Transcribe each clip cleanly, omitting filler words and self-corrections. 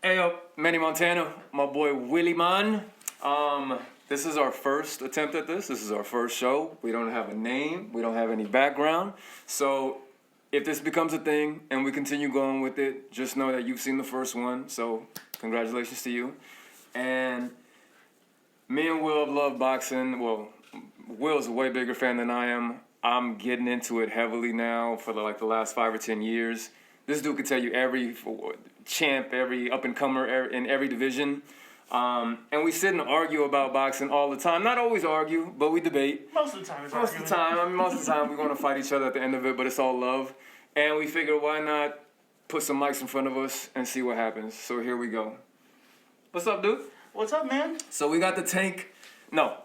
Hey up, Manny Montana, my boy Willie Man. This is our first attempt at this. This is our first show. We don't have a name. We don't have any background. So if this becomes a thing and we continue going with it, just know that you've seen the first one. So congratulations to you. And me and Will love boxing. Well, Will's a way bigger fan than I am. I'm getting into it heavily now for the last 5 or 10 years. This dude could tell you every champ, every up-and-comer in every division. And we sit and argue about boxing all the time. Not always argue, but we debate. Most of the time most of the time we're going to fight each other at the end of it, but it's all love. And we figure, why not put some mics in front of us and see what happens. So here we go. What's up, dude? What's up, man? So we got the tank. No,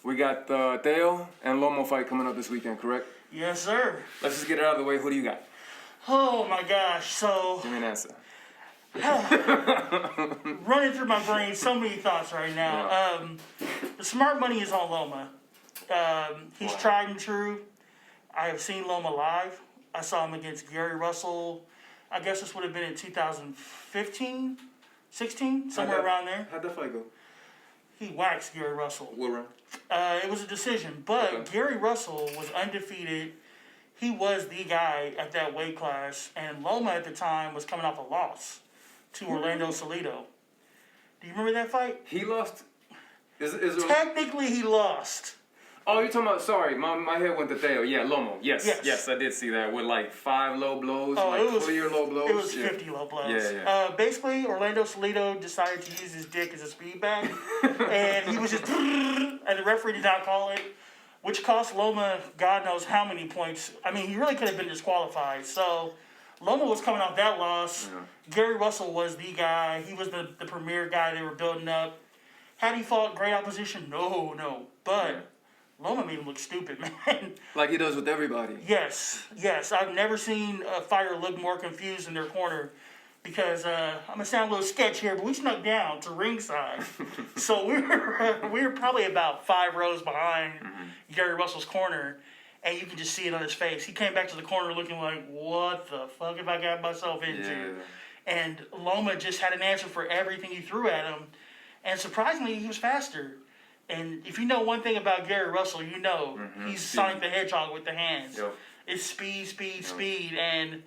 we got the Theo and Lomo fight coming up this weekend, correct? Yes, sir. Let's just get it out of the way. Who do you got? Oh, my gosh. So, Give me an answer. running through my brain, so many thoughts right now. Yeah. The smart money is on Loma. He's tried and true. I have seen Loma live. I saw him against Gary Russell. I guess this would have been in 2015, 16, somewhere around there. How'd that fight go? He waxed Gary Russell. What round? It was a decision, but Okay. Gary Russell was undefeated. He was the guy at that weight class, and Loma at the time was coming off a loss to Orlando Salido. Do you remember that fight? He lost. Is it? Technically, he lost. Oh, you're talking about. Sorry, my head went to Theo. Yeah, Lomo. Yes, I did see that with 5 low blows, clear low blows. It was 50 low blows. Yeah. Basically, Orlando Salido decided to use his dick as a speed bag, and he was just, and the referee did not call it, which cost Loma God knows how many points. I mean, he really could have been disqualified. So, Loma was coming off that loss. Yeah. Gary Russell was the guy. He was the premier guy they were building up. Had he fought great opposition? No. But Yeah. Loma made him look stupid, man. Like he does with everybody. Yes. I've never seen a fighter look more confused in their corner because I'm going to sound a little sketch here, but we snuck down to ringside. So we were probably about 5 rows behind Gary Russell's corner, and you can just see it on his face. He came back to the corner looking like, what the fuck have I got myself into? Yeah. And Loma just had an answer for everything you threw at him. And surprisingly, he was faster. And if you know one thing about Gary Russell, you know he's Sonic the Hedgehog with the hands. Yep. It's speed. And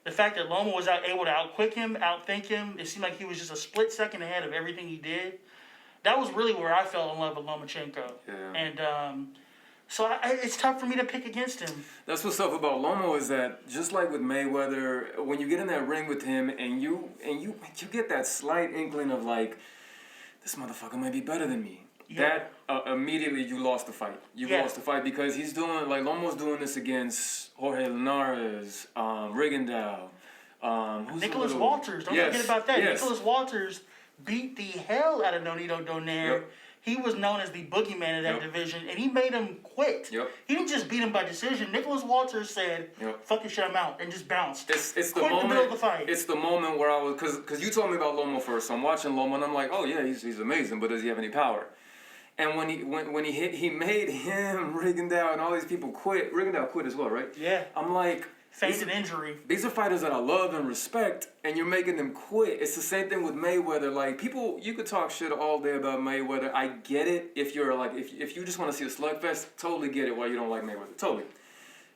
the fact that Loma was able to outquick him, outthink him, it seemed like he was just a split second ahead of everything he did. That was really where I fell in love with Lomachenko. Yeah. And so it's tough for me to pick against him. That's what's tough about Lomo is that just like with Mayweather, when you get in that ring with him and you get that slight inkling of this motherfucker might be better than me. Yeah. That immediately you lost the fight. You lost the fight because he's doing Lomo's doing this against Jorge Linares, Rigondeaux, Nicholas Walters. Don't forget about that. Yes. Nicholas Walters beat the hell out of Nonito Donaire. Yep. He was known as the boogeyman of that division, and he made him quit. Yep. He didn't just beat him by decision. Nicholas Walters said, fuck this shit, I'm out, and just bounced. It's the Quit moment. in the middle of the fight. It's the moment where I was because you told me about Lomo first. So I'm watching Lomo and I'm like, oh yeah, he's amazing, but does he have any power? And when he hit, he made him, Rigondeaux, and all these people quit. Rigondeaux quit as well, right? Yeah. I'm like, Faced an injury. These are fighters that I love and respect, and you're making them quit. It's the same thing with Mayweather. People, you could talk shit all day about Mayweather. I get it. If you're if you just want to see a slugfest, totally get it why you don't like Mayweather. Totally.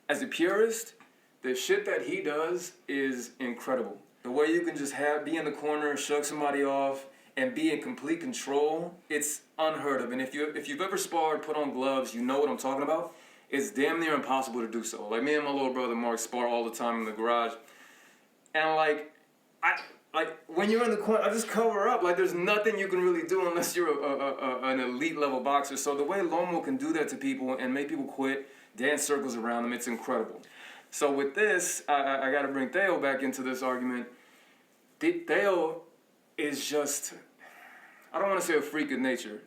As a purist, the shit that he does is incredible. The way you can just be in the corner, shrug somebody off, and be in complete control, it's unheard of. And if you've ever sparred, put on gloves, you know what I'm talking about. It's damn near impossible to do so. Me and my little brother Mark spar all the time in the garage. And when you're in the corner, I just cover up. There's nothing you can really do unless you're an elite level boxer. So the way Lomo can do that to people and make people quit, dance circles around them, it's incredible. So with this, I got to bring Theo back into this argument. Theo is just, I don't want to say a freak of nature,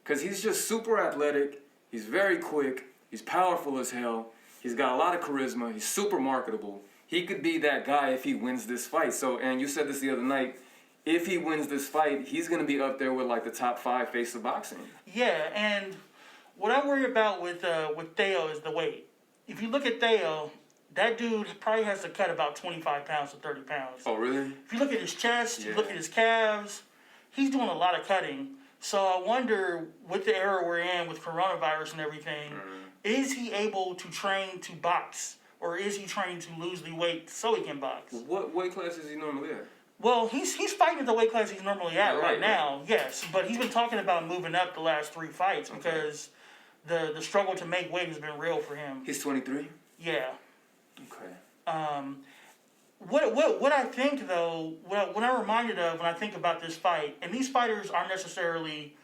because he's just super athletic, he's very quick, he's powerful as hell, he's got a lot of charisma, he's super marketable. He could be that guy if he wins this fight. And you said this the other night, if he wins this fight, he's going to be up there with the top 5 face of boxing. Yeah, and what I worry about with Theo is the weight. If you look at Theo, that dude probably has to cut about 25 pounds to 30 pounds. Oh, really? If you look at his chest, Yeah. you look at his calves, he's doing a lot of cutting. So I wonder, with the era we're in with coronavirus and everything, is he able to train to box? Or is he training to lose the weight so he can box? What weight class is he normally at? Well, he's fighting at the weight class he's normally at right now, right. yes. But he's been talking about moving up the last 3 fights because the struggle to make weight has been real for him. He's 23? Yeah. Okay. What I think though, what I'm reminded of when I think about this fight, and these fighters aren't necessarily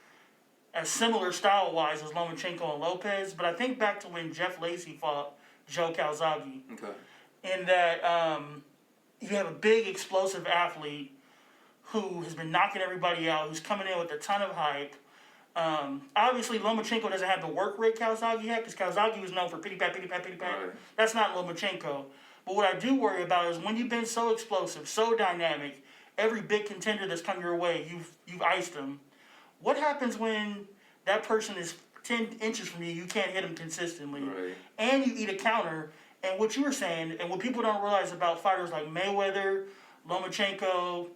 as similar style wise as Lomachenko and Lopez, but I think back to when Jeff Lacy fought Joe Calzaghe. Okay. In that you have a big explosive athlete who has been knocking everybody out, who's coming in with a ton of hype. Obviously, Lomachenko doesn't have the work rate Calzaghe had, because Calzaghe was known for pity-pat, pity-pat, pity-pat. Right. That's not Lomachenko. But what I do worry about is when you've been so explosive, so dynamic, every big contender that's come your way, you've iced them. What happens when that person is 10 inches from you, you can't hit him consistently, Right. and you eat a counter? And what you were saying, and what people don't realize about fighters like Mayweather, Lomachenko,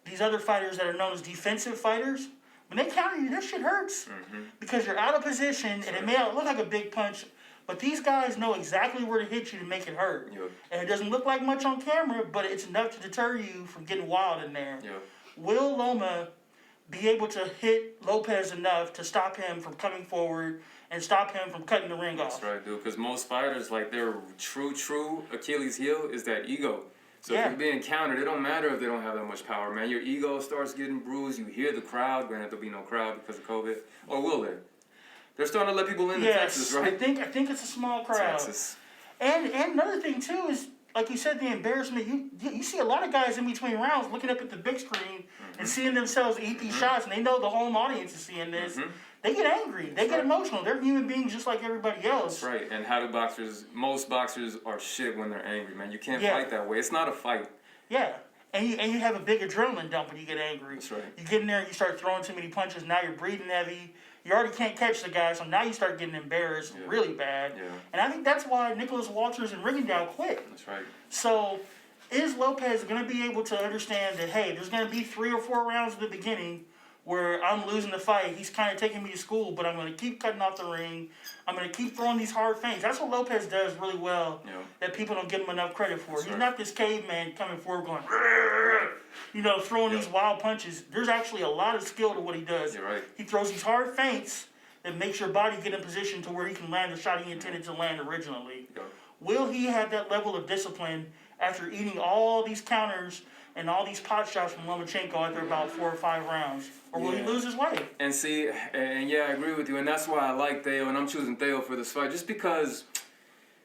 these other fighters that are known as defensive fighters, when they counter you, that shit hurts. Because you're out of position, and it may not look like a big punch, but these guys know exactly where to hit you to make it hurt. Yep. And it doesn't look like much on camera, but it's enough to deter you from getting wild in there. Yep. Will Loma be able to hit Lopez enough to stop him from coming forward and stop him from cutting the ring off? That's right, dude. Because most fighters, like, their true Achilles heel is that ego. So if you're being countered, it don't matter if they don't have that much power, man. Your ego starts getting bruised. You hear the crowd. Granted, there'll be no crowd because of COVID. Or will there? They're starting to let people into Texas, right? I think it's a small crowd. Texas. And another thing too is, like you said, the embarrassment. You see a lot of guys in between rounds looking up at the big screen and seeing themselves eat these shots, and they know the home audience is seeing this. They get angry. They get emotional. They're human beings just like everybody else. That's right. And how do boxers? Most boxers are shit when they're angry, man. You can't fight that way. It's not a fight. Yeah. And you have a big adrenaline dump when you get angry. That's right. You get in there and you start throwing too many punches. Now you're breathing heavy. You already can't catch the guy, so now you start getting embarrassed really bad. Yeah. And I think that's why Nicholas Walters and Rigondeaux quit. That's right. So is Lopez going to be able to understand that, hey, there's going to be 3 or 4 rounds at the beginning where I'm losing the fight. He's kind of taking me to school, but I'm going to keep cutting off the ring. I'm going to keep throwing these hard feints. That's what Lopez does really well that people don't give him enough credit for. He's not this caveman coming forward going, throwing these wild punches. There's actually a lot of skill to what he does. You're right. He throws these hard feints that makes your body get in position to where he can land the shot he intended to land originally. Will he have that level of discipline after eating all these counters and all these pot shots from Lomachenko after about 4 or 5 rounds? Or will he lose his way? And see, and I agree with you, and that's why I like Theo, and I'm choosing Theo for this fight, just because,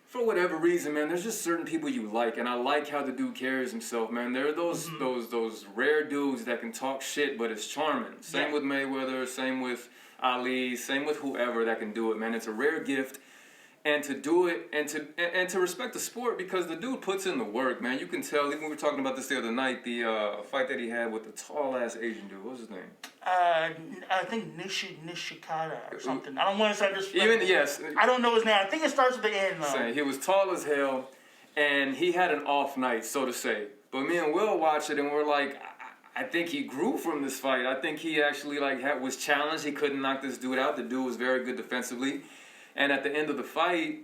for whatever reason, man, there's just certain people you like, and I like how the dude carries himself, man. There are those rare dudes that can talk shit, but it's charming. Same with Mayweather, same with Ali, same with whoever that can do it, man. It's a rare gift. And to do it, and to respect the sport, because the dude puts in the work, man. You can tell. Even we were talking about this the other night, the fight that he had with the tall ass Asian dude. What's his name? I think Nishikata or something. I don't want to say this. Yes. I don't know his name. I think it starts with the N though. He was tall as hell, and he had an off night, so to say. But me and Will watched it, and we're like, I think he grew from this fight. I think he actually was challenged. He couldn't knock this dude out. The dude was very good defensively. And at the end of the fight,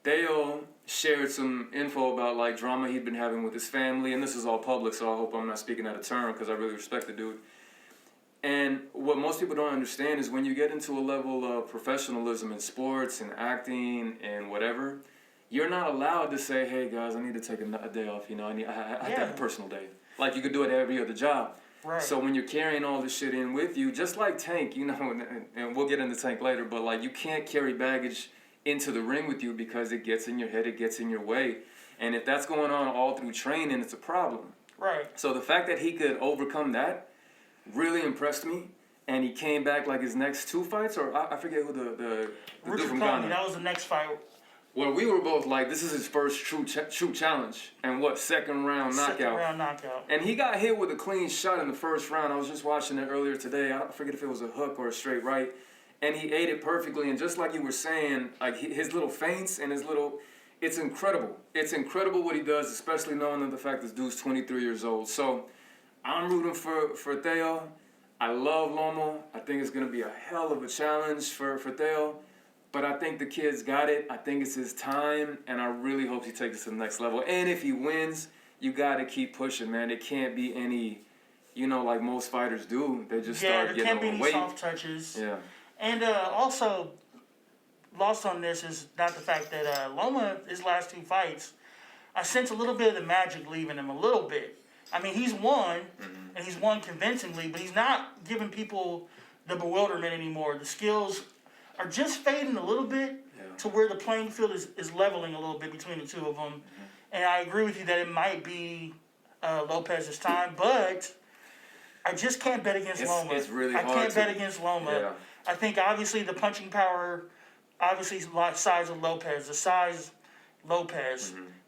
Dale shared some info about drama he'd been having with his family, and this is all public, so I hope I'm not speaking out of turn because I really respect the dude. And what most people don't understand is when you get into a level of professionalism in sports and acting and whatever, you're not allowed to say, "Hey guys, I need to take a day off. I have a personal day." Like you could do it at every other job. Right. So when you're carrying all this shit in with you, just like Tank, and we'll get into Tank later, but you can't carry baggage into the ring with you because it gets in your head, it gets in your way. And if that's going on all through training, it's a problem. Right. So the fact that he could overcome that really impressed me. And he came back his next 2 fights, or I forget who the dude from Ghana. That was the next fight. Well, we were both like, this is his first true challenge. And second round knockout. Second round knockout. And he got hit with a clean shot in the first round. I was just watching it earlier today. I forget if it was a hook or a straight right. And he ate it perfectly. And just like you were saying, his little feints and it's incredible. It's incredible what he does, especially knowing that the fact this dude's 23 years old. So I'm rooting for Theo. I love Loma. I think it's going to be a hell of a challenge for Theo. But I think the kid's got it. I think it's his time, and I really hope he takes it to the next level. And if he wins, you got to keep pushing, man. It can't be any, like most fighters do. They just start getting overweight. Yeah, there can't be any soft touches. Yeah. And also, lost on this is not the fact that Loma, his last 2 fights, I sense a little bit of the magic leaving him a little bit. I mean, he's won, and he's won convincingly, but he's not giving people the bewilderment anymore. The skills are just fading a little bit to where the playing field is leveling a little bit between the two of them. And I agree with you that it might be Lopez's time, but I just can't bet against Loma. It's really hard. I can't bet against Loma. Yeah. I think obviously the punching power, obviously the size of Lopez, the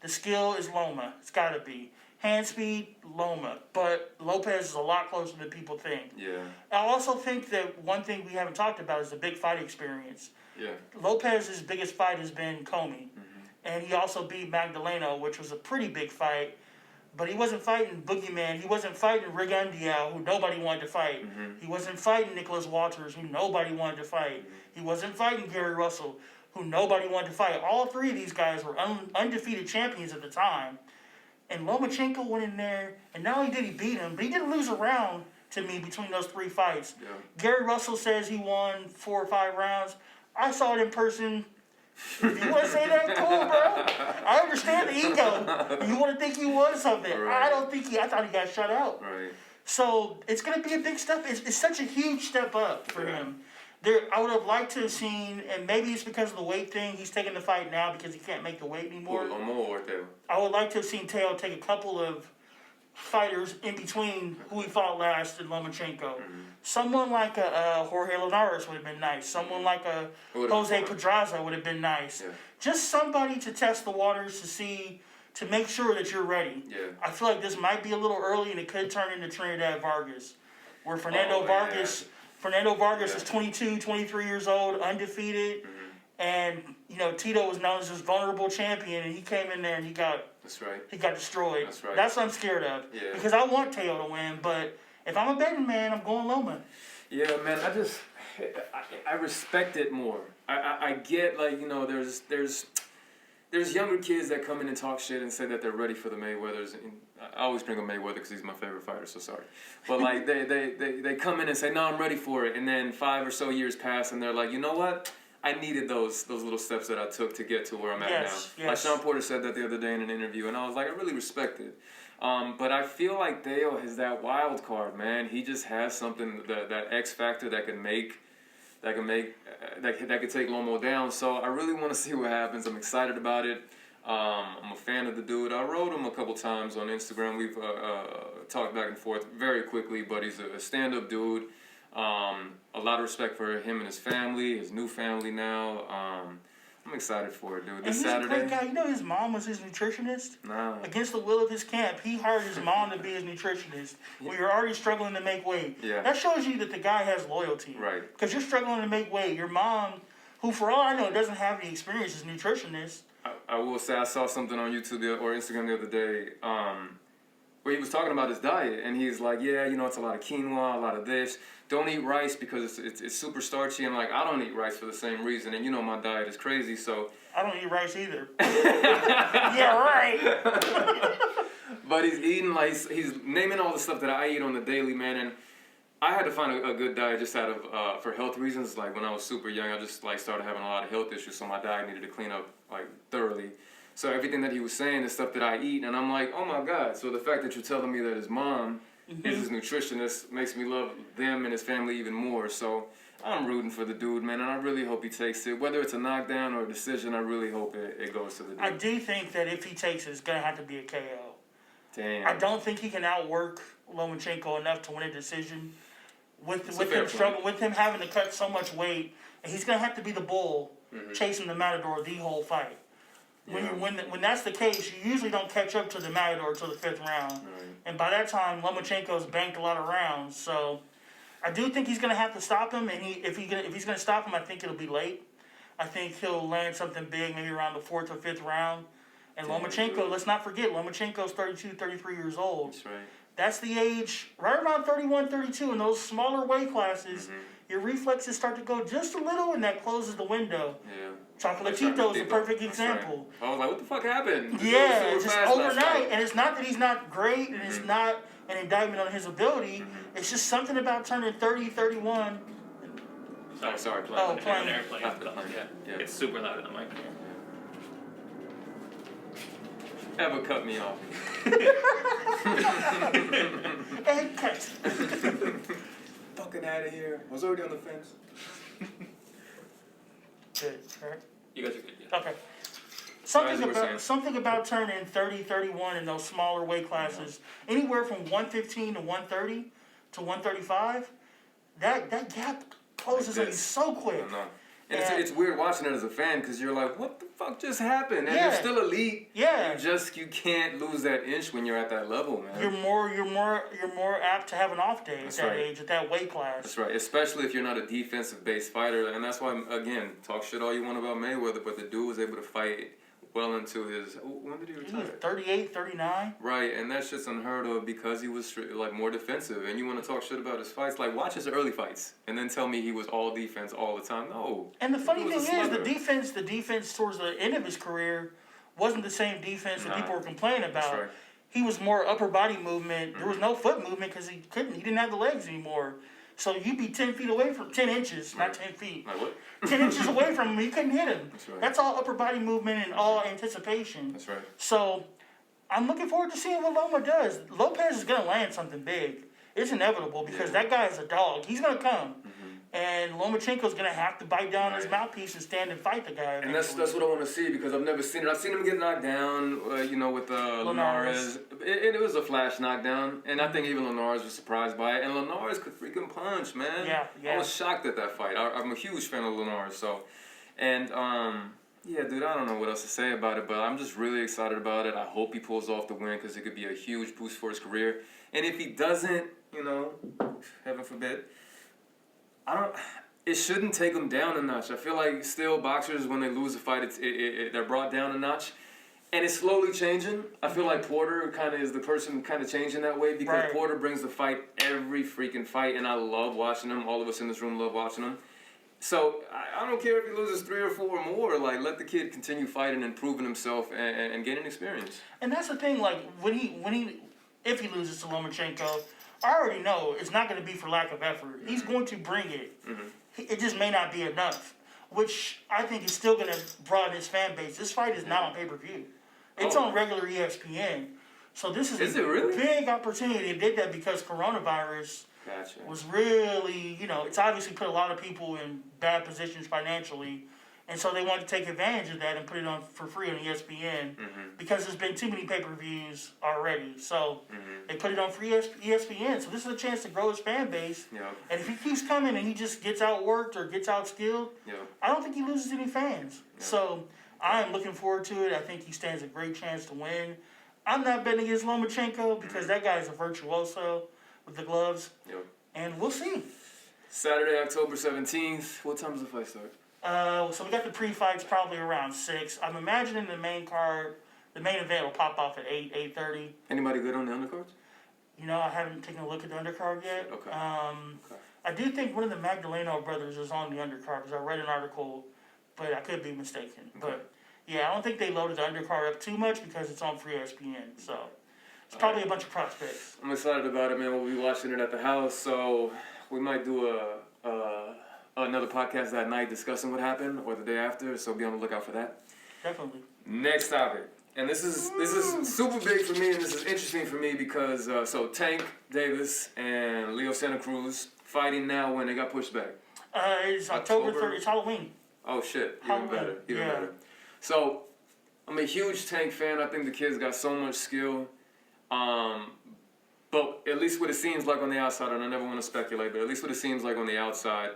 skill is Loma. It's got to be. Hand speed, Loma. But Lopez is a lot closer than people think. Yeah. I also think that one thing we haven't talked about is the big fight experience. Yeah. Lopez's biggest fight has been Comey. And he also beat Magdaleno, which was a pretty big fight. But he wasn't fighting Boogeyman. He wasn't fighting Rigondeaux, who nobody wanted to fight. He wasn't fighting Nicholas Walters, who nobody wanted to fight. He wasn't fighting Gary Russell, who nobody wanted to fight. All 3 of these guys were undefeated champions at the time. And Lomachenko went in there, and not only did he beat him, but he didn't lose a round to me between those 3 fights. Yeah. Gary Russell says he won 4 or 5 rounds. I saw it in person. If you want to say that, cool, bro. I understand the ego. You want to think he won something. Right. I don't think I thought he got shut out. Right. So it's going to be a big step. It's such a huge step up for him. I would have liked to have seen, and maybe it's because of the weight thing, he's taking the fight now because he can't make the weight anymore. I would like to have seen Teo take a couple of fighters in between who he fought last and Lomachenko. Someone like a Jorge Linares would have been nice. Someone like a Jose Pedraza would have been nice. Yeah. Just somebody to test the waters to make sure that you're ready. Yeah. I feel like this might be a little early and it could turn into Trinidad Vargas, where Fernando Vargas is 22, 23 years old, undefeated, and Tito was known as this vulnerable champion, and he came in there and he got destroyed. That's right. That's what I'm scared of. Yeah. Because I want Teo to win, but if I'm a betting man, I'm going Loma. Yeah, man, I respect it more. I get, there's younger kids that come in and talk shit and say that they're ready for the Mayweathers. And I always bring up Mayweather because he's my favorite fighter, so sorry. But they come in and say, no, I'm ready for it. And then 5 or so years pass and they're like, you know what? I needed those little steps that I took to get to where I'm at now. Yes. Like Sean Porter said that the other day in an interview, and I was like, I really respect it. But I feel like Theo is that wild card, man. He just has something, that X factor that could take Lomo down. So I really want to see what happens. I'm excited about it. I'm a fan of the dude. I wrote him a couple times on Instagram. We've talked back and forth very quickly, but he's a stand-up dude. A lot of respect for him and his family, his new family now. I'm excited for it, dude. This Saturday. And he's a great guy. His mom was his nutritionist? Nah. Against the will of his camp, he hired his mom to be his nutritionist. Yeah. We were already struggling to make weight. Yeah. That shows you that the guy has loyalty. Right. Because you're struggling to make weight. Your mom, who for all I know doesn't have any experience as a nutritionist. I will say I saw something on YouTube or Instagram the other day where he was talking about his diet. And he's like, yeah, it's a lot of quinoa, a lot of this. Don't eat rice because it's super starchy. And I don't eat rice for the same reason. And my diet is crazy, so. I don't eat rice either. Yeah, right. But he's eating, he's naming all the stuff that I eat on the daily, man. And I had to find a good diet just out of, for health reasons. When I was super young, I just, started having a lot of health issues. So my diet needed to clean up, thoroughly. So everything that he was saying is stuff that I eat. And I'm like, oh my God. So the fact that you're telling me that his mom is his nutritionist makes me love them and his family even more. So I'm rooting for the dude, man, and I really hope he takes it. Whether it's a knockdown or a decision, I really hope it goes to the dude. I do think that if he takes it, it's going to have to be a KO. Damn. I don't think he can outwork Lomachenko enough to win a decision. With him struggling, with him having to cut so much weight, and he's going to have to be the bull chasing the Matador the whole fight. When that's the case, you usually don't catch up to the Matador until the 5th round. Right. And by that time, Lomachenko's banked a lot of rounds. So I do think he's going to have to stop him. And if he's going to stop him, I think it'll be late. I think he'll land something big maybe around the 4th or 5th round. And Damn, Lomachenko, dude. let's not forget, Lomachenko's 32, 33 years old. That's right. That's the age, right around 31, 32, in those smaller weight classes, your reflexes start to go just a little, and that closes the window. Yeah. Chocolatito is a perfect That's example. Right. I was like, what the fuck happened? Yeah, It was just super fast last overnight. night. And it's not that he's not great, and it's not an indictment on his ability. It's just something about turning 30, 31. Oh, sorry. Oh, An playing. airplane. Yeah. It's super loud in the mic. Ever cut me off. And cut. Fucking out of here. I was already on the fence. Good, right? You guys are good, yeah. Okay. As you were saying. Something about turning 30, 31 in those smaller weight classes, anywhere from 115 to 130 to 135, that gap closes on you this. so quick. I know. And Yeah. it's weird watching it as a fan because you're like, what the fuck just happened? And Yeah. you're still elite. Yeah. You can't lose that inch when you're at that level, man. You're more apt to have an off day That's at that right. age, at that weight class. That's right, especially if you're not a defensive-based fighter, and that's why, again, talk shit all you want about Mayweather, but the dude was able to fight well into his. When did he He was retire? 38, 39. Right, and that's just unheard of because he was like more defensive. And you want to talk shit about his fights? Like watch his early fights, and then tell me he was all defense all the time. No. And the funny He thing was a is, slugger. the defense towards the end of his career wasn't the same defense that Nah. people were complaining about. That's right. He was more upper body movement. There was no foot movement because he didn't have the legs anymore. So you'd be 10 feet away from 10 inches, not 10 feet. Like what? 10 inches away from him, you couldn't hit him. That's right. That's all upper body movement and all anticipation. That's right. So I'm looking forward to seeing what Loma does. Lopez is going to land something big. It's inevitable because that guy is a dog. He's going to come. And Lomachenko's going to have to bite down his mouthpiece and stand and fight the guy. And that's what I want to see because I've never seen it. I've seen him get knocked down, with Linares. It was a flash knockdown, and I think even Linares was surprised by it. And Linares could freaking punch, man. Yeah. I was shocked at that fight. I'm a huge fan of Linares, so. And, yeah, dude, I don't know what else to say about it, but I'm just really excited about it. I hope he pulls off the win because it could be a huge boost for his career. And if he doesn't, heaven forbid, it shouldn't take them down a notch. I feel like still boxers, when they lose a fight, they're brought down a notch. And it's slowly changing. I feel like Porter kind of is the person kind of changing that way because Porter brings the fight every freaking fight, and I love watching him. All of us in this room love watching him. So I don't care if he loses 3 or 4 or more. Like, let the kid continue fighting and proving himself and gaining experience. And that's the thing, like, if he loses to Lomachenko, I already know it's not going to be for lack of effort. He's going to bring it. It just may not be enough, which I think is still going to broaden his fan base. This fight is not on pay-per-view. It's on regular ESPN. So this is a really? big opportunity. They did that because coronavirus was really, it's obviously put a lot of people in bad positions financially. And so they wanted to take advantage of that and put it on for free on ESPN because there's been too many pay-per-views already. So they put it on free ESPN. So this is a chance to grow his fan base. Yeah. And if he keeps coming and he just gets outworked or gets outskilled, I don't think he loses any fans. Yeah. So I am looking forward to it. I think he stands a great chance to win. I'm not betting against Lomachenko because that guy is a virtuoso with the gloves. Yep. And we'll see. Saturday, October 17th. What time does the fight start? So we got the pre-fights probably around 6. I'm imagining the main event will pop off at 8, 8:30. Anybody good on the undercards? I haven't taken a look at the undercard yet. Okay. I do think one of the Magdaleno brothers is on the undercard because I read an article, but I could be mistaken. Okay. But yeah, I don't think they loaded the undercard up too much because it's on free ESPN. So it's probably a bunch of prospects. I'm excited about it, man. We'll be watching it at the house, so we might do another podcast that night discussing what happened or the day after, so be on the lookout for that. Definitely. Next topic. And this is super big for me, and this is interesting for me because so Tank Davis and Leo Santa Cruz fighting now when they got pushed back. It's October 3rd. It's Halloween. Oh shit! Even Halloween. better. Even better. So I'm a huge Tank fan. I think the kid's got so much skill. But at least what it seems like on the outside, and I never want to speculate, but at least what it seems like on the outside,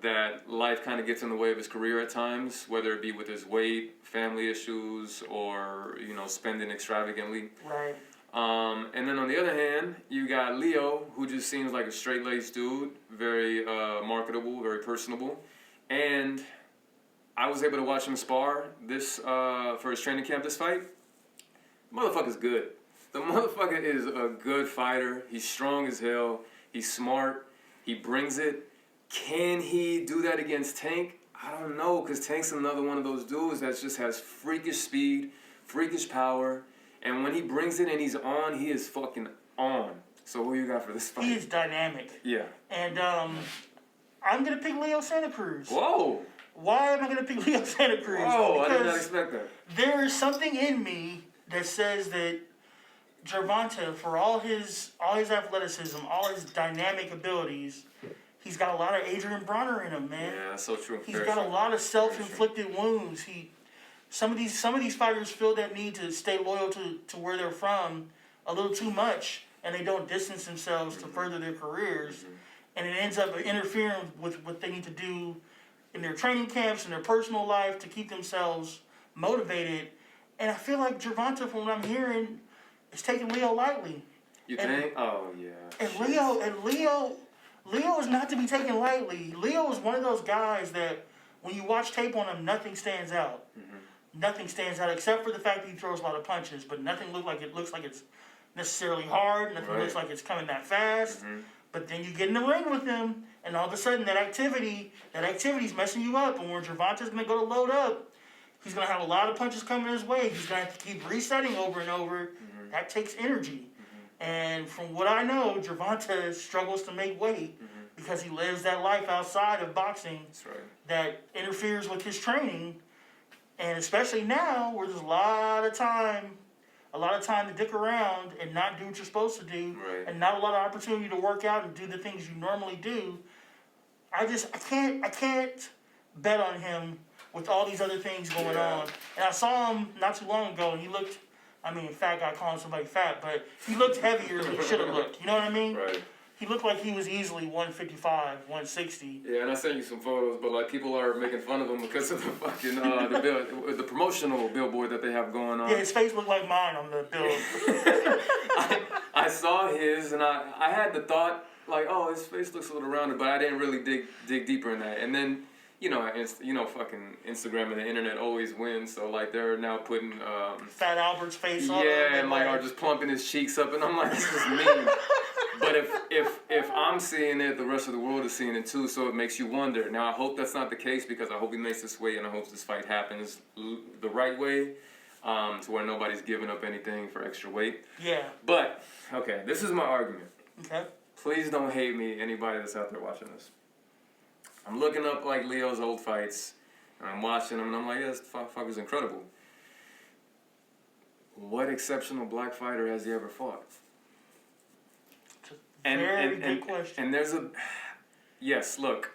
that life kind of gets in the way of his career at times, whether it be with his weight, family issues, or spending extravagantly. Right. And then on the other hand, you got Leo, who just seems like a straight-laced dude, very marketable, very personable, and I was able to watch him spar this for his training camp this fight. Motherfucker's good. The motherfucker is a good fighter. He's strong as hell. He's smart. He brings it. Can he do that against Tank? I don't know, because Tank's another one of those dudes that just has freakish speed, freakish power, and when he brings it and he's on, he is fucking on. So who you got for this fight? He is dynamic. Yeah. And I'm going to pick Leo Santa Cruz. Whoa. Why am I going to pick Leo Santa Cruz? Whoa, I did not Because expect that. there is something in me that says that Gervonta, for all his athleticism, all his dynamic abilities, he's got a lot of Adrian Bronner in him, man. Yeah, that's so true. He's got a lot of self-inflicted wounds. Some of these fighters feel that need to stay loyal to where they're from a little too much, and they don't distance themselves to further their careers, and it ends up interfering with what they need to do in their training camps and their personal life to keep themselves motivated. And I feel like Gervonta, from what I'm hearing, is taking Leo lightly. You think? Oh, yeah. And Leo is not to be taken lightly. Leo is one of those guys that when you watch tape on him, nothing stands out. Mm-hmm. Nothing stands out except for the fact that he throws a lot of punches, but nothing looks like it's necessarily hard. Nothing looks like it's coming that fast. Mm-hmm. But then you get in the ring with him, and all of a sudden that activity's messing you up. And when Gervonta's gonna go to load up, he's gonna have a lot of punches coming his way. He's gonna have to keep resetting over and over. Mm-hmm. That takes energy. And from what I know, Gervonta struggles to make weight because he lives that life outside of boxing. That's right. That interferes with his training. And especially now where there's a lot of time to dick around and not do what you're supposed to do, and not a lot of opportunity to work out and do the things you normally do. I can't bet on him with all these other things going on. And I saw him not too long ago, and he looked, fat guy calling somebody fat, but he looked heavier than he should have looked. You know what I mean? Right. He looked like he was easily 155, 160. Yeah, and I sent you some photos, but like people are making fun of him because of the fucking the promotional billboard that they have going on. Yeah, his face looked like mine on the bill. I saw his, and I had the thought like, oh, his face looks a little rounded, but I didn't really dig deeper in that. And then, fucking Instagram and the internet always wins. So like they're now putting Fat Albert's face on. Yeah, and like are just plumping his cheeks up, and I'm like, this is mean. But if I'm seeing it, the rest of the world is seeing it too. So it makes you wonder. Now I hope that's not the case because I hope he makes this weight, and I hope this fight happens the right way, to where nobody's giving up anything for extra weight. Yeah. But okay, this is my argument. Okay. Please don't hate me, anybody that's out there watching this. I'm looking up like Leo's old fights, and I'm watching them, and I'm like, yeah, this fucker's incredible. What exceptional black fighter has he ever fought? Very good question. And there's yes, look,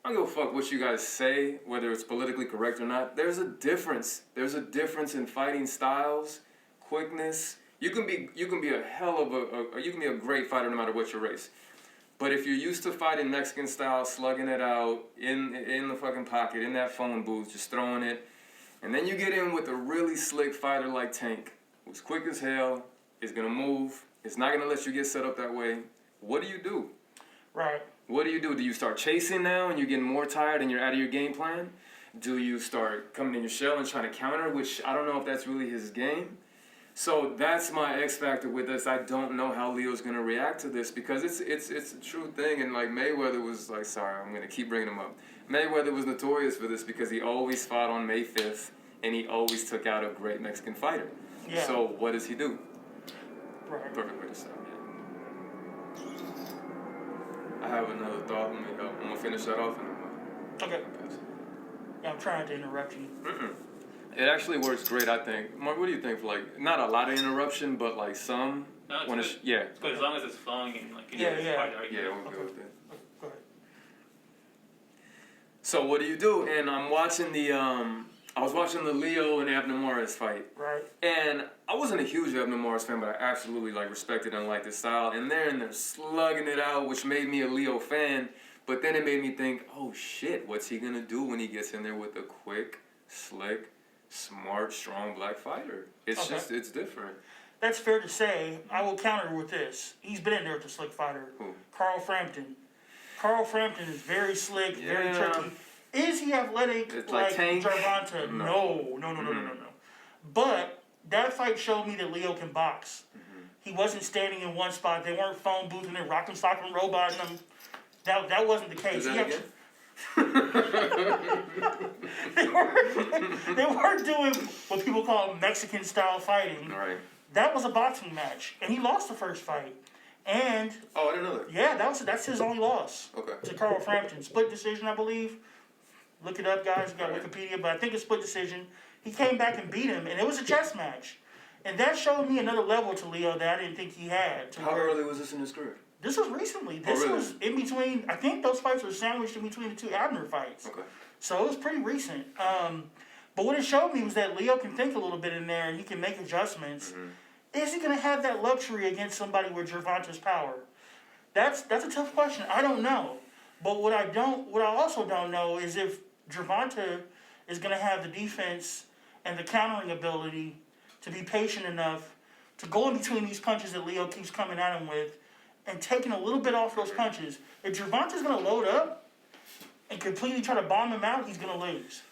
I don't give a fuck what you guys say, whether it's politically correct or not. There's a difference. There's a difference in fighting styles, quickness. You can be a hell of you can be a great fighter no matter what your race. But if you're used to fighting Mexican style, slugging it out in the fucking pocket, in that phone booth, just throwing it, and then you get in with a really slick fighter like Tank, who's quick as hell, is gonna move, is not gonna let you get set up that way. What do? Right. What do? Do you start chasing now and you're getting more tired and you're out of your game plan? Do you start coming in your shell and trying to counter, which I don't know if that's really his game. So that's my X factor with this. I don't know how Leo's gonna react to this because it's a true thing. And like Mayweather was like, sorry, I'm gonna keep bringing him up. Mayweather was notorious for this because he always fought on May 5th and he always took out a great Mexican fighter. Yeah. So what does he do? Right. Perfect way to start. I have another thought. I'm gonna finish that off and I'm Okay. Yeah, I'm trying to interrupt you. It actually works great, I think. Mark, what do you think? For like, not a lot of interruption, but like some. No, when it's good. yeah. It's good as long as it's flowing and like Yeah. We'll go with it. Go ahead. So what do you do? And I'm watching I was watching the Leo and Abner Morris fight. Right. And I wasn't a huge Abner Morris fan, but I absolutely like respected and liked his style. And they're slugging it out, which made me a Leo fan. But then it made me think, oh shit, what's he gonna do when he gets in there with a quick, slick, smart, strong black fighter? It's it's different. That's fair to say. I will counter with this. He's been in there with a slick fighter. Who? Carl Frampton. Carl Frampton is very slick, very tricky. Is he athletic It's like Tank? Gervonta? No. But that fight showed me that Leo can box. He wasn't standing in one spot. They weren't phone boothing and rocking, stocking, roboting him. That wasn't the case. Is that again? They weren't doing what people call Mexican style fighting. Right. That was a boxing match, and he lost the first fight. And Oh, I didn't know that. yeah, that's his only loss. Okay. To Carl Frampton, split decision, I believe. Look it up, guys. You got Right. Wikipedia, but I think it's split decision. He came back and beat him, and it was a chess match. And that showed me another level to Leo that I didn't think he had. How early was this in his career? This was recently. This really? was in between. I think those fights were sandwiched in between the two Abner fights. Okay. So it was pretty recent. But what it showed me was that Leo can think a little bit in there and he can make adjustments. Is he going to have that luxury against somebody with Gervonta's power? That's a tough question. I don't know. But what I also don't know is if Gervonta is going to have the defense and the countering ability to be patient enough to go in between these punches that Leo keeps coming at him with and taking a little bit off those punches. If Gervonta's going to load up and completely try to bomb him out, he's going to lose.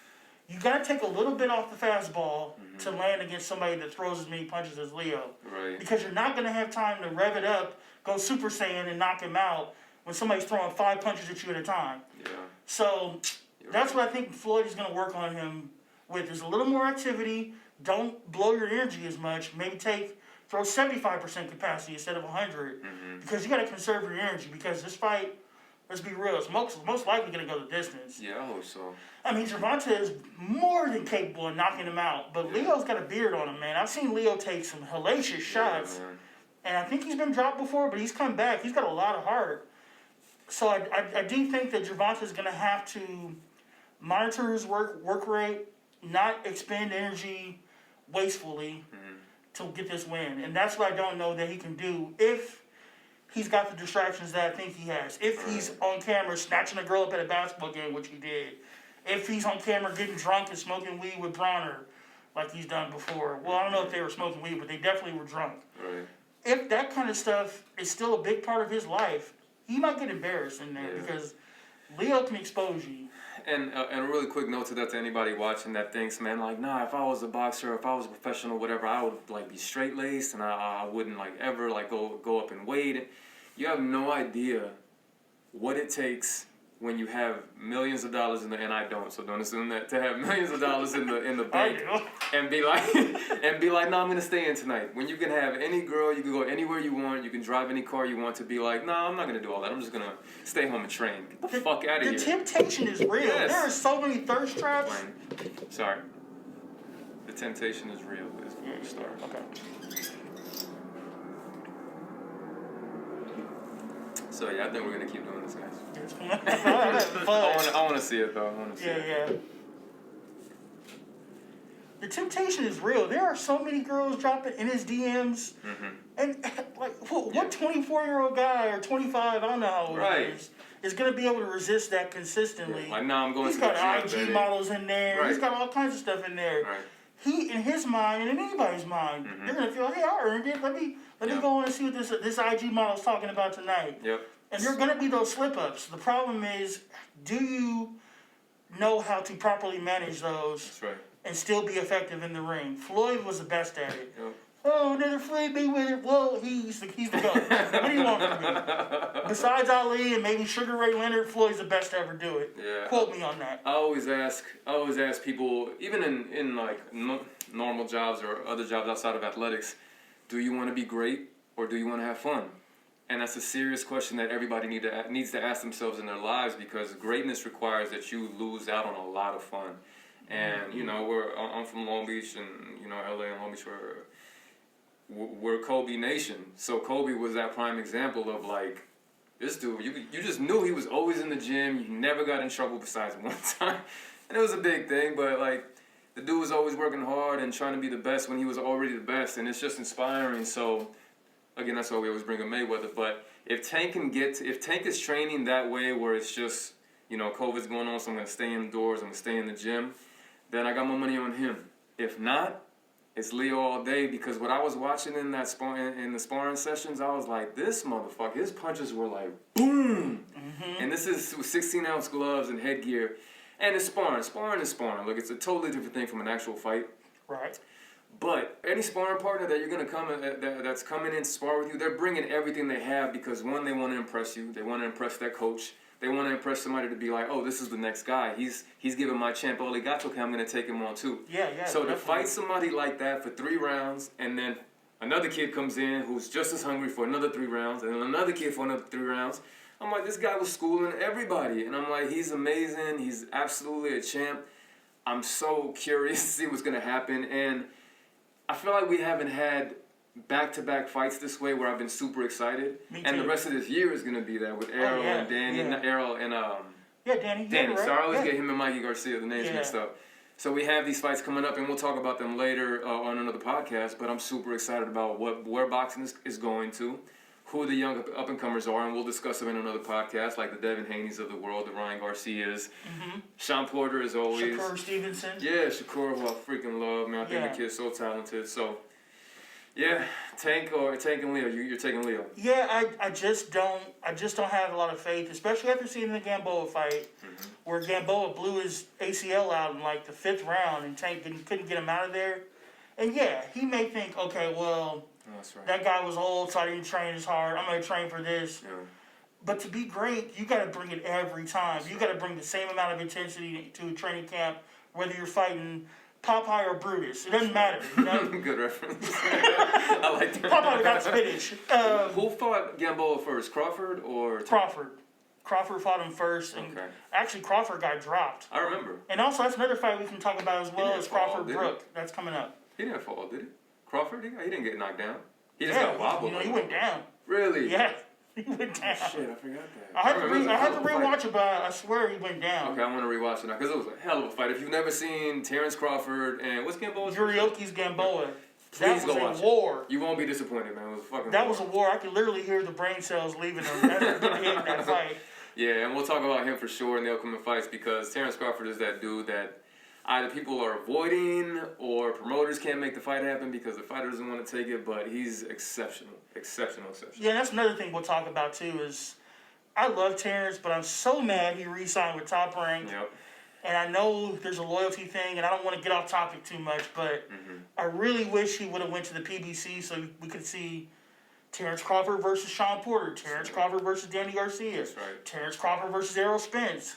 You got to take a little bit off the fastball to land against somebody that throws as many punches as Leo. Right. Because you're not going to have time to rev it up, go Super Saiyan, and knock him out when somebody's throwing 5 punches at you at a time. Yeah. So that's what I think Floyd is going to work on him with. Is a little more activity. Don't blow your energy as much. Maybe throw 75% capacity instead of 100. Because you got to conserve your energy. Because this fight, let's be real, it's most likely going to go the distance. Yeah, I hope so. I mean, Gervonta is more than capable of knocking him out. But Leo's got a beard on him, man. I've seen Leo take some hellacious shots. Man. And I think he's been dropped before, but he's come back. He's got a lot of heart. So I do think that Gervonta's going to have to monitor his work rate, not expend energy wastefully to get this win. And that's what I don't know that he can do if he's got the distractions that I think he has. If he's on camera snatching a girl up at a basketball game, which he did. If he's on camera getting drunk and smoking weed with Bronner, like he's done before. Well, I don't know if they were smoking weed, but they definitely were drunk. Right. If that kind of stuff is still a big part of his life, he might get embarrassed in there because Leo can expose you. And a really quick note to that, to anybody watching that thinks, man, like, nah, if I was a boxer, if I was a professional, whatever, I would like be straight laced and I wouldn't like ever like go up in weight. You have no idea what it takes when you have millions of dollars in the, and I don't, so don't assume that, to have millions of dollars in the bank and be like, no, I'm gonna stay in tonight. When you can have any girl, you can go anywhere you want, you can drive any car you want, to be like, no, I'm not gonna do all that. I'm just gonna stay home and train. Get the fuck out of here. The temptation is real. Yes. There are so many thirst traps. Sorry. The temptation is real. Is where we start. Okay. So yeah, I think we're gonna keep doing this, guys. It's fun. I want to see it though. I want to see it. Yeah. The temptation is real. There are so many girls dropping in his DMs, and like, what 24-year-old guy or 25, I don't know how old he is gonna be able to resist that consistently. Yeah. Like, nah, I'm going He's to the got gym, IG baby. models in there. Right. He's got all kinds of stuff in there. Right. He, in his mind, and in anybody's mind, they're gonna feel, hey, I earned it. Let me go on and see what this IG model's talking about tonight. Yep. And there are going to be those slip-ups. The problem is, do you know how to properly manage those That's right. and still be effective in the ring? Floyd was the best at it. Yep. Oh, another Floyd Mayweather. Well, he's the GOAT. What do you want from me? Besides Ali and maybe Sugar Ray Leonard, Floyd's the best to ever do it. Yeah. Quote me on that. I always ask people, even in like normal jobs or other jobs outside of athletics, do you want to be great or do you want to have fun? And that's a serious question that everybody needs to ask themselves in their lives, because greatness requires that you lose out on a lot of fun. And you know, I'm from Long Beach, and you know, LA and Long Beach, we're Kobe Nation. So Kobe was that prime example of like, this dude, you just knew he was always in the gym. You never got in trouble besides one time, and it was a big thing. But like, the dude was always working hard and trying to be the best when he was already the best, and it's just inspiring. So. Again, that's why we always bring up Mayweather. But if Tank is training that way, where it's just, you know, COVID's going on, so I'm gonna stay indoors, I'm gonna stay in the gym, then I got my money on him. If not, it's Leo all day, because what I was watching in that in the sparring sessions, I was like, this motherfucker, his punches were like boom, and this is with 16-ounce gloves and headgear, And it's sparring. Sparring is sparring. Look, it's a totally different thing from an actual fight. Right. But any sparring partner that you're gonna that's coming in to spar with you, they're bringing everything they have because one, they want to impress you. They want to impress their coach. They want to impress somebody to be like, oh, this is the next guy. He's giving my champ all he got. Okay, I'm gonna take him on too. Yeah. So definitely. to fight somebody like that for 3 rounds, and then another kid comes in who's just as hungry for another 3 rounds, and then another kid for another 3 rounds. I'm like, this guy was schooling everybody, and I'm like, he's amazing. He's absolutely a champ. I'm so curious to see what's gonna happen, and I feel like we haven't had back-to-back fights this way where I've been super excited. Me And too. the rest of this year is going to be that with Errol and Danny. yeah. Not Errol and Yeah, Danny. Danny. Right. So I always yeah. get him and Mikey Garcia, the names Yeah. mixed up. So we have these fights coming up, and we'll talk about them later on another podcast. But I'm super excited about where boxing is going to, who the young up-and-comers are, and we'll discuss them in another podcast, like the Devin Haney's of the world, the Ryan Garcias. Mm-hmm. Sean Porter, as always. Shakur Stevenson. Yeah, Shakur, who I freaking love, man. I think Yeah. the kid's so talented. So, yeah, Tank and Leo. You're taking Leo. Yeah, I just don't have a lot of faith, especially after seeing the Gamboa fight, where Gamboa blew his ACL out in like the 5th round, and Tank couldn't get him out of there. And yeah, he may think, okay, well, That's right. that guy was old, so I didn't train as hard. I'm gonna train for this. Yeah. But to be great, you got to bring it every time. You got to bring the same amount of intensity to a training camp, whether you're fighting Popeye or Brutus. It doesn't matter. You know? Good reference. I like that. Popeye got spinach. Who fought Gamboa first, Crawford or Crawford. Crawford fought him first, and Okay. actually Crawford got dropped. I remember. And also, that's another fight we can talk about as well didn't as fall, Crawford did he? Brook. That's coming up. He didn't fall, did he? Crawford? He didn't get knocked down. He just Yeah, got wobbled. he went down. Really? Yeah, he went down. Oh, shit, I forgot that. I had to, remember it was a I had hell to of a fight. rewatch it, but I swear he went down. Okay, I want to rewatch it now because it was a hell of a fight. If you've never seen Terrence Crawford and what's Gamboa's first name? Yurioki's Gamboa. Please That go was watch a war. You won't be disappointed, man. It was a fucking That war. was a war. I could literally hear the brain cells leaving him. That's what hit that fight. Yeah, and we'll talk about him for sure in the upcoming fights because Terrence Crawford is that dude that either people are avoiding or promoters can't make the fight happen because the fighter doesn't want to take it, but he's exceptional. Yeah, that's another thing we'll talk about too is I love Terrence, but I'm so mad he re-signed with Top Rank. Yep. And I know there's a loyalty thing, and I don't want to get off topic too much, but I really wish he would have went to the PBC so we could see Terrence Crawford versus Sean Porter, Terrence Crawford versus Danny Garcia, That's right. Terrence Crawford versus Errol Spence.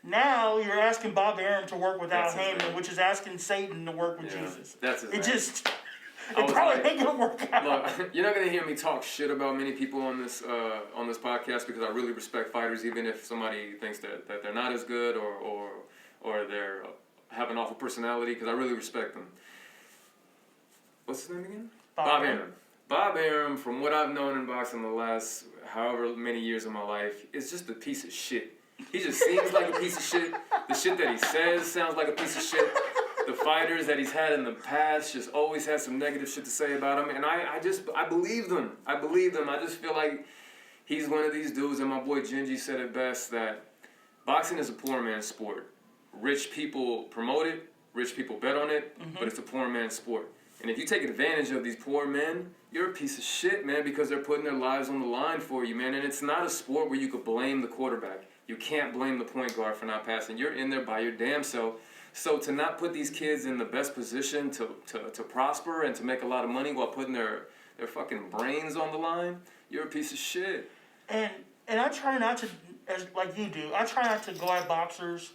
Now you're asking Bob Arum to work with Al That's his Heyman, man. which is asking Satan to work with Yeah, Jesus. that's his It man. just, I it was probably like- ain't gonna work out. Look, you're not gonna hear me talk shit about many people on this podcast because I really respect fighters, even if somebody thinks that they're not as good or they're have an awful personality, because I really respect them. What's his name again? Bob Arum. Bob Arum, from what I've known in boxing the last however many years of my life, is just a piece of shit. He just seems like a piece of shit. The shit that he says sounds like a piece of shit. The fighters that he's had in the past just always had some negative shit to say about him, and I believe them. I believe them. I just feel like he's one of these dudes, and my boy Gingy said it best, that boxing is a poor man's sport. Rich people promote it, rich people bet on it, but it's a poor man's sport. And if you take advantage of these poor men, you're a piece of shit, man, because they're putting their lives on the line for you, man. And it's not a sport where you could blame the quarterback. You can't blame the point guard for not passing. You're in there by your damn self. So to not put these kids in the best position to prosper and to make a lot of money while putting their fucking brains on the line, you're a piece of shit. And I try not to, as like you do, I try not to go at boxers,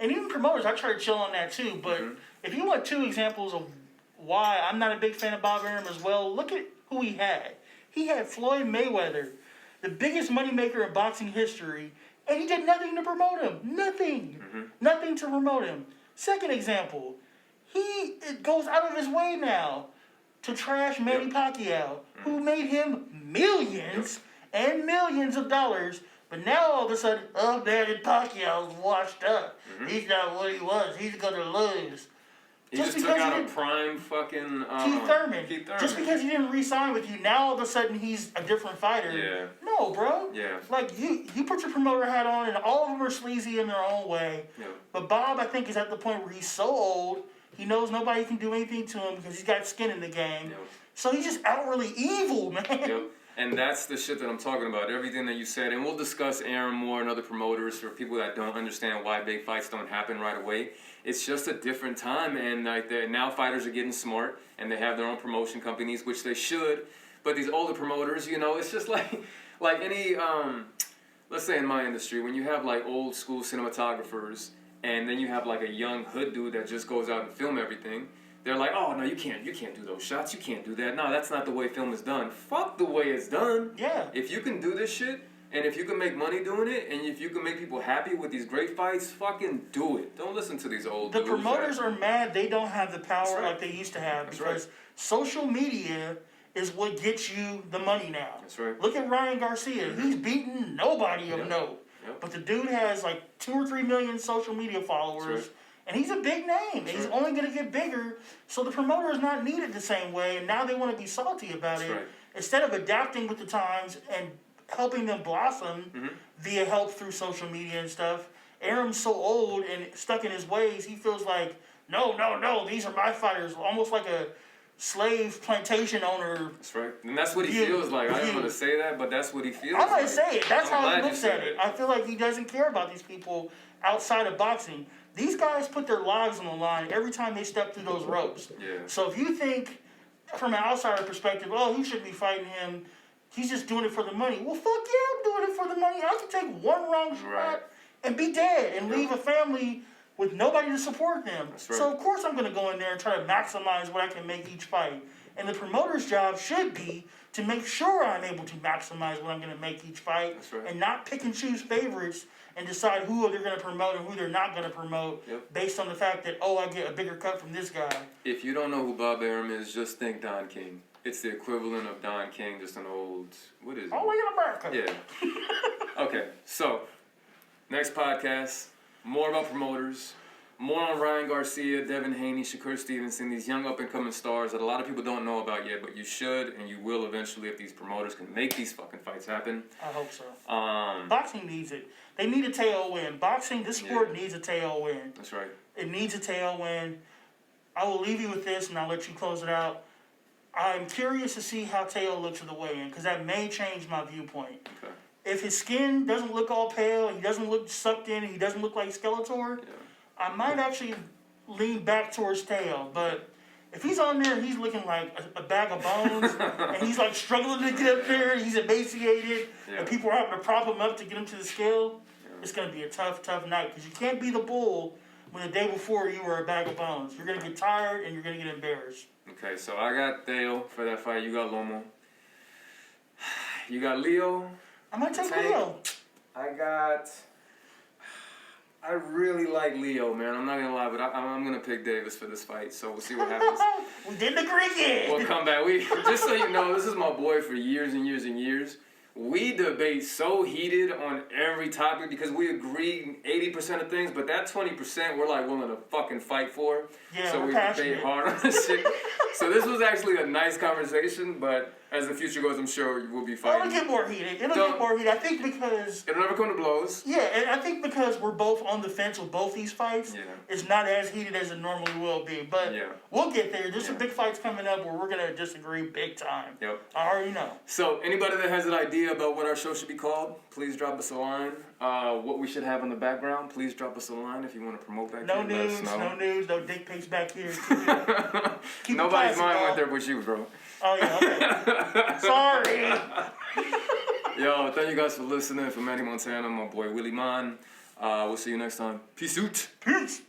and even promoters, I try to chill on that too. But if you want 2 examples of why I'm not a big fan of Bob Arum as well, look at who he had. He had Floyd Mayweather, the biggest moneymaker in boxing history, and he did nothing to promote him. Nothing. Nothing to promote him. Second example, he goes out of his way now to trash Manny Pacquiao, who made him millions and millions of dollars. But now all of a sudden, oh, Manny Pacquiao's washed up. He's not what he was. He's going to lose. He just took out a prime fucking Keith Thurman. Keith Thurman. Just because he didn't re-sign with you, now all of a sudden he's a different fighter. Yeah. No, bro. Yeah. Like, you put your promoter hat on, and all of them are sleazy in their own way. Yeah. But Bob, I think, is at the point where he's so old, he knows nobody can do anything to him because he's got skin in the game. Yep. So he's just outwardly evil, man. Yep. And that's the shit that I'm talking about. Everything that you said, and we'll discuss Arum more and other promoters for people that don't understand why big fights don't happen right away. It's just a different time, and like now fighters are getting smart, and they have their own promotion companies, which they should. But these older promoters, you know, it's just like any let's say in my industry, when you have like old school cinematographers, and then you have like a young hood dude that just goes out and film everything. They're like, oh, no, you can't do those shots. You can't do that. No, that's not the way film is done. Fuck the way it's done. Yeah. If you can do this shit, and if you can make money doing it, and if you can make people happy with these great fights, fucking do it. Don't listen to these old dudes. The promoters are mad they don't have the power right. like they used to have That's because right. social media is what gets you the money now. That's right. Look at Ryan Garcia. He's beaten nobody of note. Yep. But the dude has like 2 or 3 million social media followers. Right. And he's a big name. He's only going to get bigger. So the promoter is not needed the same way. And now they want to be salty about it. Right. Instead of adapting with the times and helping them blossom via help through social media and stuff. Arum's so old and stuck in his ways, he feels like, no, these are my fighters. Almost like a slave plantation owner. That's right. And that's what he feels like. I didn't want to say that, but that's what he feels I'm like. going to say it. That's how he looks at it. I feel like he doesn't care about these people outside of boxing. These guys put their lives on the line every time they step through those ropes. Yeah. So if you think, from an outsider perspective, oh, he shouldn't be fighting him, he's just doing it for the money. Well, fuck yeah, I'm doing it for the money. I can take one wrong shot Right. and be dead and leave a family with nobody to support them. That's right. So of course I'm going to go in there and try to maximize what I can make each fight. And the promoter's job should be to make sure I'm able to maximize what I'm going to make each fight. That's right. And not pick and choose favorites and decide who they're going to promote and who they're not going to promote based on the fact that, oh, I get a bigger cut from this guy. If you don't know who Bob Arum is, just think Don King. It's the equivalent of Don King, just an old, what is it? Only in America. Yeah. Okay, so next podcast, more about promoters, more on Ryan Garcia, Devin Haney, Shakur Stevenson, these young up-and-coming stars that a lot of people don't know about yet, but you should and you will eventually if these promoters can make these fucking fights happen. I hope so. Boxing needs it. They need a tailwind. Boxing, this sport needs a tailwind. That's right. It needs a tailwind. I will leave you with this, and I'll let you close it out. I'm curious to see how Teo looks at the weigh-in, because that may change my viewpoint. Okay. If his skin doesn't look all pale, he doesn't look sucked in, he doesn't look like Skeletor, I might actually lean back towards Teo. But if he's on there and he's looking like a bag of bones, and he's like struggling to get up there, and he's emaciated, and people are having to prop him up to get him to the scale, it's going to be a tough, tough night. Because you can't be the bull when the day before you were a bag of bones. You're going to get tired, and you're going to get embarrassed. Okay, so I got Theo for that fight. You got Lomo. You got Leo. I might take Leo. I really like Leo, man. I'm not going to lie, but I'm going to pick Davis for this fight, so we'll see what happens. We didn't agree yet. We'll come back. Just so you know, this is my boy for years and years and years. We debate so heated on every topic because we agree 80% of things, but that 20% we're like willing to fucking fight for. Yeah, so we're we passionate. debate hard on this shit. So this was actually a nice conversation, but as the future goes, I'm sure we'll be fighting. It'll get more heated. It'll get more heated. I think because... It'll never come to blows. Yeah, and I think because we're both on the fence with both these fights, it's not as heated as it normally will be. But we'll get there. There's some big fights coming up where we're going to disagree big time. Yep. I already know. So anybody that has an idea about what our show should be called, please drop us a line. What we should have in the background, please drop us a line if you want to promote that. No news, no dick pics back here. Keep Nobody's mind went there but you, bro. Oh, yeah, okay. Sorry. Yo, thank you guys for listening. For Manny Montana, my boy Willie Mon. We'll see you next time. Peace out. Peace.